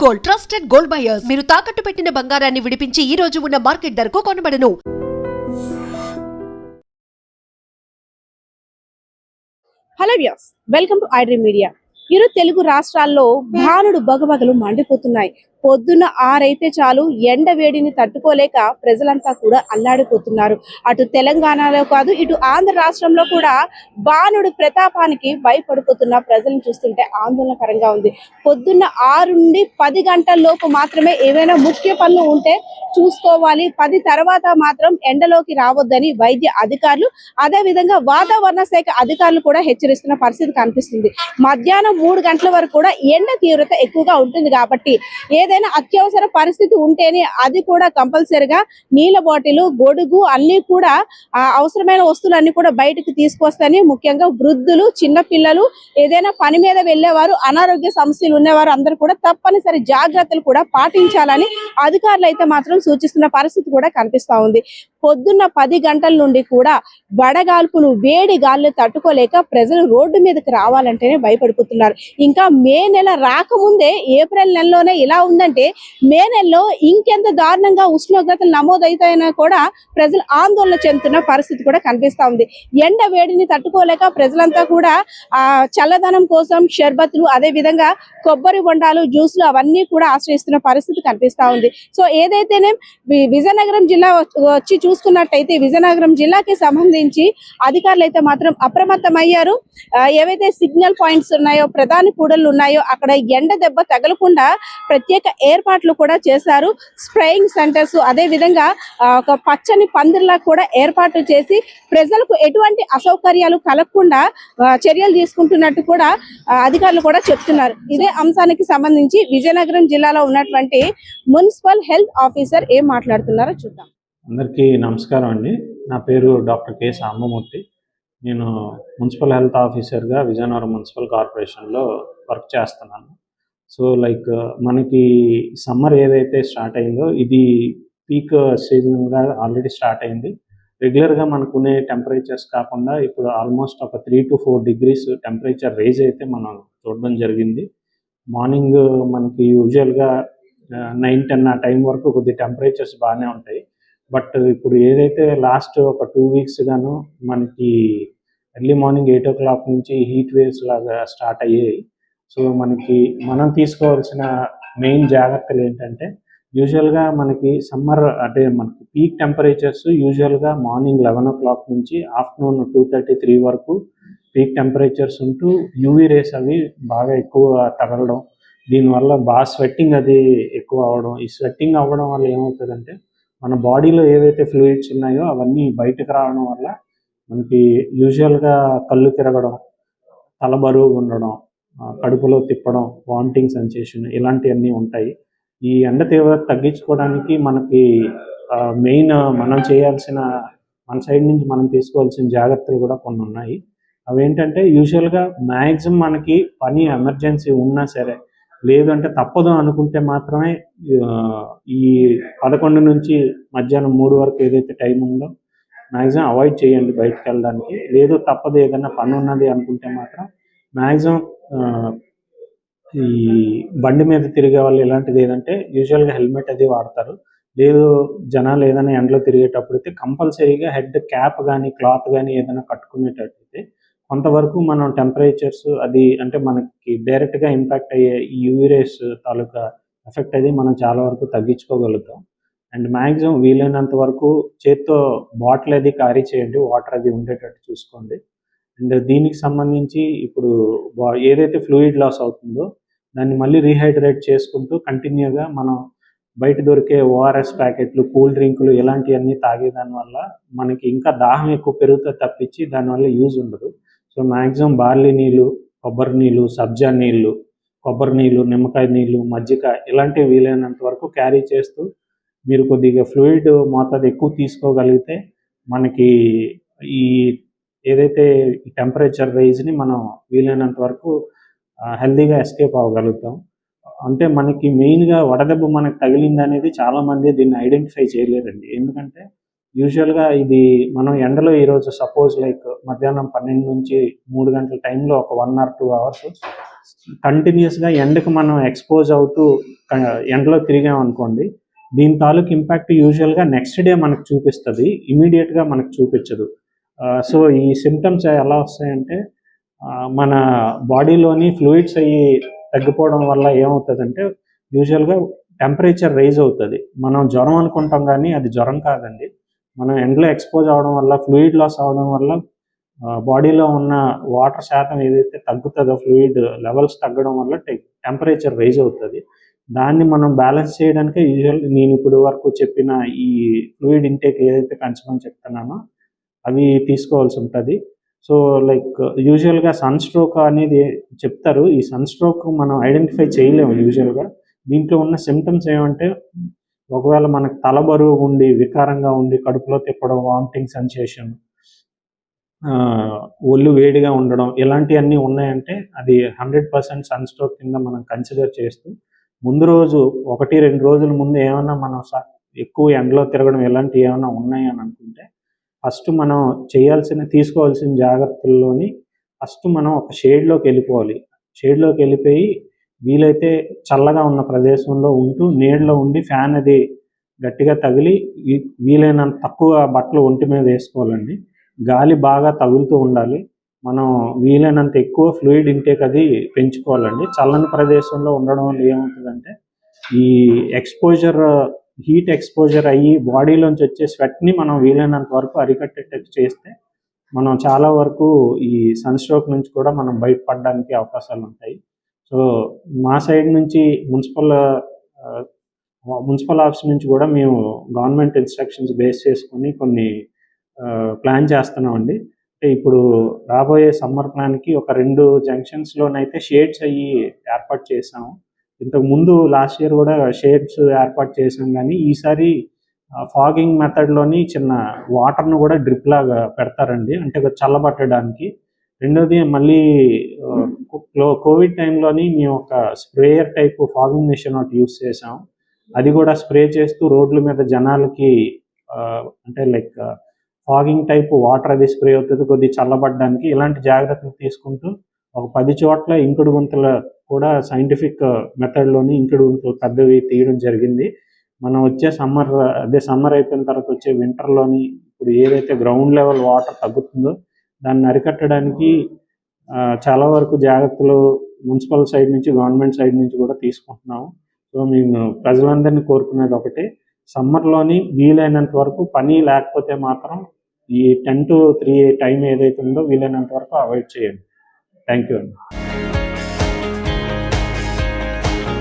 Gold, trusted gold buyers. మీరు తాకట్టు పెట్టిన బంగారాన్ని విడిపించి ఈ రోజు ఉన్న మార్కెట్ ధరకు కొనబడను. Hello views, welcome to iDream media. ఇరు తెలుగు రాష్ట్రాల్లో భానుడు బగబగలు మండిపోతున్నాయి. పొద్దున్న 6 అయితే చాలు ఎండ వేడిని తట్టుకోలేక ప్రజలంతా కూడా అల్లాడిపోతున్నారు. అటు తెలంగాణలో కాదు, ఇటు ఆంధ్ర రాష్ట్రంలో కూడా భానుడు ప్రతాపానికి భయపడిపోతున్న ప్రజలను చూస్తుంటే ఆందోళనకరంగా ఉంది. పొద్దున్న 6 నుండి 10 గంటల లోపు మాత్రమే ఏవైనా ముఖ్య పనులు ఉంటే చూసుకోవాలి, 10 తర్వాత మాత్రం ఎండలోకి రావద్దని వైద్య అధికారులు, అదేవిధంగా వాతావరణ శాఖ అధికారులు కూడా హెచ్చరిస్తున్న పరిస్థితి కనిపిస్తుంది. మధ్యాహ్నం 3 గంటల వరకు కూడా ఎండ తీవ్రత ఎక్కువగా ఉంటుంది కాబట్టి ఏదైనా అత్యవసర పరిస్థితి ఉంటేనే అది కూడా కంపల్సరిగా నీళ్ళ బాటిల్, గొడుగు అన్ని కూడా అవసరమైన వస్తువులన్నీ కూడా బయటకు తీసుకొస్తాని, ముఖ్యంగా వృద్ధులు, చిన్న పిల్లలు, ఏదైనా పని మీద వెళ్ళేవారు, అనారోగ్య సమస్యలు ఉన్నవారు అందరూ కూడా తప్పనిసరి జాగ్రత్తలు కూడా పాటించాలని అధికారులు అయితే మాత్రం సూచిస్తున్న పరిస్థితి కూడా కనిపిస్తా ఉంది. పొద్దున్న 10 గంటల నుండి కూడా వడగాల్పులు, వేడి గాలులు తట్టుకోలేక ప్రజలు రోడ్డు మీదకి రావాలంటేనే భయపడిపోతున్నారు. ఇంకా మే నెల రాకముందే ఏప్రిల్ నెలలోనే ఇలా ఉందంటే మే నెలలో ఇంకెంత దారుణంగా ఉష్ణోగ్రతలు నమోదవుతాయని కూడా ప్రజలు ఆందోళన చెందుతున్న పరిస్థితి కూడా కనిపిస్తా ఉంది. ఎండ వేడిని తట్టుకోలేక ప్రజలంతా కూడా చల్లదనం కోసం షర్బత్లు, అదే విధంగా కొబ్బరి బొండాలు, జ్యూస్లు అవన్నీ కూడా ఆశ్రయిస్తున్న పరిస్థితి కనిపిస్తా ఉంది. సో ఏదైతేనే విజయనగరం జిల్లా వచ్చి చూసుకున్నట్టయితే విజయనగరం జిల్లాకి సంబంధించి అధికారులు అయితే మాత్రం అప్రమత్తమయ్యారు. ఏవైతే సిగ్నల్ పాయింట్స్ ఉన్నాయో, ప్రధాన కూడళ్లు ఉన్నాయో అక్కడ ఎండ దెబ్బ తగలకుండా ప్రత్యేక ఏర్పాట్లు కూడా చేశారు. స్ప్రేయింగ్ సెంటర్స్, అదే విధంగా ఒక పచ్చని పందిర్లా కూడా ఏర్పాటు చేసి ప్రజలకు ఎటువంటి అసౌకర్యాలు కలగకుండా చర్యలు తీసుకుంటున్నట్టు కూడా అధికారులు కూడా చెప్తున్నారు. ఇదే అంశానికి సంబంధించి విజయనగరం జిల్లాలో ఉన్నటువంటి మున్సిపల్ హెల్త్ ఆఫీసర్ ఏం మాట్లాడుతున్నారో చూద్దాం. అందరికీ నమస్కారం అండి. నా పేరు డాక్టర్ కె సాంబమూర్తి. నేను మున్సిపల్ హెల్త్ ఆఫీసర్గా విజయనగరం మున్సిపల్ కార్పొరేషన్లో వర్క్ చేస్తున్నాను. సో మనకి సమ్మర్ ఏదైతే స్టార్ట్ అయిందో ఇది పీక్ సీజన్గా ఆల్రెడీ స్టార్ట్ అయింది. రెగ్యులర్గా మనకునే టెంపరేచర్స్ కాకుండా ఇప్పుడు ఆల్మోస్ట్ ఒక 3 to 4 degrees టెంపరేచర్ రైజ్ అయితే మనం చూడడం జరిగింది. మార్నింగ్ మనకి యూజువల్గా 9-10 ఆ టైం వరకు కొద్ది టెంపరేచర్స్ బాగానే ఉంటాయి. బట్ ఇప్పుడు ఏదైతే లాస్ట్ ఒక 2 weeks గాను మనకి ఎర్లీ మార్నింగ్ 8 o'clock నుంచి హీట్ వేవ్స్ లాగా స్టార్ట్ అయ్యాయి. సో మనం తీసుకోవాల్సిన మెయిన్ జాగ్రత్తలు ఏంటంటే, యూజువల్గా మనకి సమ్మర్ అంటే మనకి పీక్ టెంపరేచర్స్ యూజువల్గా మార్నింగ్ 11 o'clock నుంచి ఆఫ్టర్నూన్ 2:30-3 వరకు పీక్ టెంపరేచర్స్ ఉంటూ యూవీ రేస్ అవి బాగా ఎక్కువ తగలడం, దీనివల్ల బాగా స్వెట్టింగ్ అది ఎక్కువ అవ్వడం. ఈ స్వెట్టింగ్ అవ్వడం వల్ల ఏమవుతుందంటే మన బాడీలో ఏవైతే ఫ్లూయిడ్స్ ఉన్నాయో అవన్నీ బయటకు రావడం వల్ల మనకి యూజువల్గా కళ్ళు తిరగడం, తల బరువుగా ఉండడం, కడుపులో తిప్పడం, వామిటింగ్ సెన్సేషన్ ఇలాంటివన్నీ ఉంటాయి. ఈ ఎండ తీవ్రత తగ్గించుకోవడానికి మనకి మెయిన్ మనం చేయాల్సిన, మన సైడ్ నుంచి మనం తీసుకోవాల్సిన జాగ్రత్తలు కూడా కొన్ని ఉన్నాయి. అవేంటంటే యూజువల్గా మ్యాక్సిమం మనకి పని ఎమర్జెన్సీ ఉన్నా సరే, లేదంటే తప్పదు అనుకుంటే మాత్రమే ఈ 11 నుంచి మధ్యాహ్నం 3 వరకు ఏదైతే టైం ఉందో మ్యాక్సిమం అవాయిడ్ చేయండి బయటకు వెళ్ళడానికి. లేదు తప్పదు ఏదైనా పని ఉన్నది అనుకుంటే మాత్రం మ్యాక్సిమం ఈ బండి మీద తిరిగే వాళ్ళు ఇలాంటిది ఏదంటే యూజువల్గా హెల్మెట్ అది వాడతారు. లేదు జనాలు ఏదైనా ఎండలో తిరిగేటప్పుడు అయితే కంపల్సరీగా హెడ్ క్యాప్ కానీ క్లాత్ కానీ ఏదైనా కట్టుకునేటట్టయితే కొంతవరకు మనం టెంపరేచర్స్ అది అంటే మనకి డైరెక్ట్గా ఇంపాక్ట్ అయ్యే ఈ యూవీ రేస్ తాలూకా ఎఫెక్ట్ అది మనం చాలా వరకు తగ్గించుకోగలుగుతాం. అండ్ మ్యాక్సిమం వీలైనంత వరకు చేత్తో బాటిల్ అది క్యారీ చేయండి, వాటర్ అది ఉండేటట్టు చూసుకోండి. అండ్ దీనికి సంబంధించి ఇప్పుడు ఏదైతే ఫ్లూయిడ్ లాస్ అవుతుందో దాన్ని మళ్ళీ రీహైడ్రేట్ చేసుకుంటూ కంటిన్యూగా మనం బయట దొరికే ఓఆర్ఎస్ ప్యాకెట్లు, కూల్ డ్రింకులు ఇలాంటివన్నీ తాగేదాని వల్ల మనకి ఇంకా దాహం ఎక్కువ పెరుగుతుంది తప్పించి దానివల్ల యూజ్ ఉండదు. సో మ్యాక్సిమం బార్లీ నీళ్ళు, కొబ్బరి నీళ్ళు, సబ్జా నీళ్ళు, కొబ్బరి నీళ్ళు, నిమ్మకాయ నీళ్ళు, మజ్జిగ ఇలాంటివి వీలైనంత వరకు క్యారీ చేస్తూ మీరు కొద్దిగా ఫ్లూయిడ్ మోతాదు ఎక్కువ తీసుకోగలిగితే మనకి ఈ ఏదైతే ఈ టెంపరేచర్ రైజ్ని మనం వీలైనంత వరకు హెల్తీగా ఎస్కేప్ అవ్వగలుగుతాం. అంటే మనకి మెయిన్గా వడదెబ్బ మనకు తగిలింది అనేది చాలామంది దీన్ని ఐడెంటిఫై చేయలేరండి. ఎందుకంటే యూజువల్గా ఇది మనం ఎండలో ఈరోజు సపోజ్ మధ్యాహ్నం 12 నుంచి 3 గంటల టైంలో ఒక 1 or 2 hours కంటిన్యూస్గా ఎండకు మనం ఎక్స్పోజ్ అవుతూ ఎండలో తిరిగామనుకోండి, దీని తాలూకు ఇంపాక్ట్ యూజువల్గా నెక్స్ట్ డే మనకు చూపిస్తుంది, ఇమీడియట్గా మనకు చూపించదు. సో ఈ సిమ్టమ్స్ ఎలా వస్తాయంటే మన బాడీలోని ఫ్లూయిడ్స్ అయ్యి తగ్గిపోవడం వల్ల ఏమవుతుందంటే యూజువల్గా టెంపరేచర్ రైజ్ అవుతుంది. మనం జ్వరం అనుకుంటాం కానీ అది జ్వరం కాదండి. మనం ఎండలో ఎక్స్పోజ్ అవ్వడం వల్ల ఫ్లూయిడ్ లాస్ అవ్వడం వల్ల బాడీలో ఉన్న వాటర్ శాతం ఏదైతే తగ్గుతుందో, ఫ్లూయిడ్ లెవెల్స్ తగ్గడం వల్ల టెంపరేచర్ రైజ్ అవుతుంది. దాన్ని మనం బ్యాలెన్స్ చేయడానికే నేను ఇప్పుడు వరకు చెప్పిన ఈ ఫ్లూయిడ్ ఇంటేక్ ఏదైతే పెంచమని చెప్తున్నానో అవి తీసుకోవాల్సి ఉంటుంది. సో లైక్ యూజువల్గా సన్ స్ట్రోక్ అనేది చెప్తారు. ఈ సన్ స్ట్రోక్ మనం ఐడెంటిఫై చేయలేము యూజువల్గా. దీంట్లో ఉన్న సిమ్టమ్స్ ఏమంటే, ఒకవేళ మనకు తల బరువు ఉండి, వికారంగా ఉండి, కడుపులో తిప్పడం, వామిటింగ్ సెన్సేషన్, ఒళ్ళు వేడిగా ఉండడం, ఇలాంటివన్నీ ఉన్నాయంటే అది 100% సన్ స్ట్రోక్ కింద మనం కన్సిడర్ చేస్తూ, ముందు రోజు 1-2 రోజుల ముందు ఏమన్నా మనం ఎక్కువ ఎండలో తిరగడం ఇలాంటివి ఏమైనా ఉన్నాయని అనుకుంటే, ఫస్ట్ మనం తీసుకోవాల్సిన జాగ్రత్తల్లోని ఫస్ట్ మనం ఒక షేడ్లోకి వెళ్ళిపోవాలి. షేడ్లోకి వెళ్ళిపోయి వీలైతే చల్లగా ఉన్న ప్రదేశంలో ఉంటూ నీడలో ఉండి ఫ్యాన్ అది గట్టిగా తగిలి వీలైనంత తక్కువ బట్టలు ఒంటి మీద వేసుకోవాలండి. గాలి బాగా తగులుతూ ఉండాలి. మనం వీలైనంత ఎక్కువ ఫ్లూయిడ్ ఇంటేక్ అది పెంచుకోవాలండి. చల్లని ప్రదేశంలో ఉండడం వల్ల ఏమవుతుందంటే ఈ హీట్ ఎక్స్పోజర్ అయ్యి బాడీలోంచి వచ్చే స్వెట్ని మనం వీలైనంత వరకు అరికట్టేటట్టు చేస్తే మనం చాలా వరకు ఈ సన్ స్ట్రోక్ నుంచి కూడా మనం బయటపడడానికి అవకాశాలు ఉంటాయి. సో మా సైడ్ నుంచి మున్సిపల్ ఆఫీస్ నుంచి కూడా మేము గవర్నమెంట్ ఇన్స్ట్రక్షన్స్ బేస్ చేసుకొని కొన్ని ప్లాన్ చేస్తున్నామండి. అంటే ఇప్పుడు రాబోయే సమ్మర్ ప్లాన్కి ఒక 2 జంక్షన్స్లోనైతే షేడ్స్ అయ్యి ఏర్పాటు చేసాము. ఇంతకుముందు లాస్ట్ ఇయర్ కూడా షేడ్స్ ఏర్పాటు చేసాం, కానీ ఈసారి ఫాగింగ్ మెథడ్లోని చిన్న వాటర్ను కూడా డ్రిప్ లాగా పెడతారండి, అంటే చల్లబట్టడానికి. రెండోది మళ్ళీ కోవిడ్ టైంలోని మేము ఒక స్ప్రేయర్ టైప్ ఫాగింగ్ మిషన్ ఒకటి యూస్ చేసాం. అది కూడా స్ప్రే చేస్తూ రోడ్ల మీద జనాలకి అంటే లైక్ ఫాగింగ్ టైప్ వాటర్ అది స్ప్రే అవుతుంది కొద్దిగా చల్లబడడానికి. ఇలాంటి జాగ్రత్తలు తీసుకుంటూ ఒక 10 చోట్ల ఇంకుడు గుంతలు కూడా సైంటిఫిక్ మెథడ్లోని ఇంకుడు గుంతలు పెద్దవి తీయడం జరిగింది. మనం వచ్చే సమ్మర్ అయిపోయిన తర్వాత వచ్చే వింటర్లోని ఇప్పుడు ఏదైతే గ్రౌండ్ లెవెల్ వాటర్ తగ్గుతుందో దాన్ని అరికట్టడానికి చాలా వరకు జాగ్రత్తలు మున్సిపల్ సైడ్ నుంచి, గవర్నమెంట్ సైడ్ నుంచి కూడా తీసుకుంటున్నాము. సో మేము ప్రజలందరినీ కోరుకునేది ఒకటే, సమ్మర్లోని వీలైనంత వరకు పని లేకపోతే మాత్రం ఈ 10 to 3 టైం ఏదైతే ఉందో వీలైనంత వరకు అవాయిడ్ చేయండి. థ్యాంక్ యూ అండి.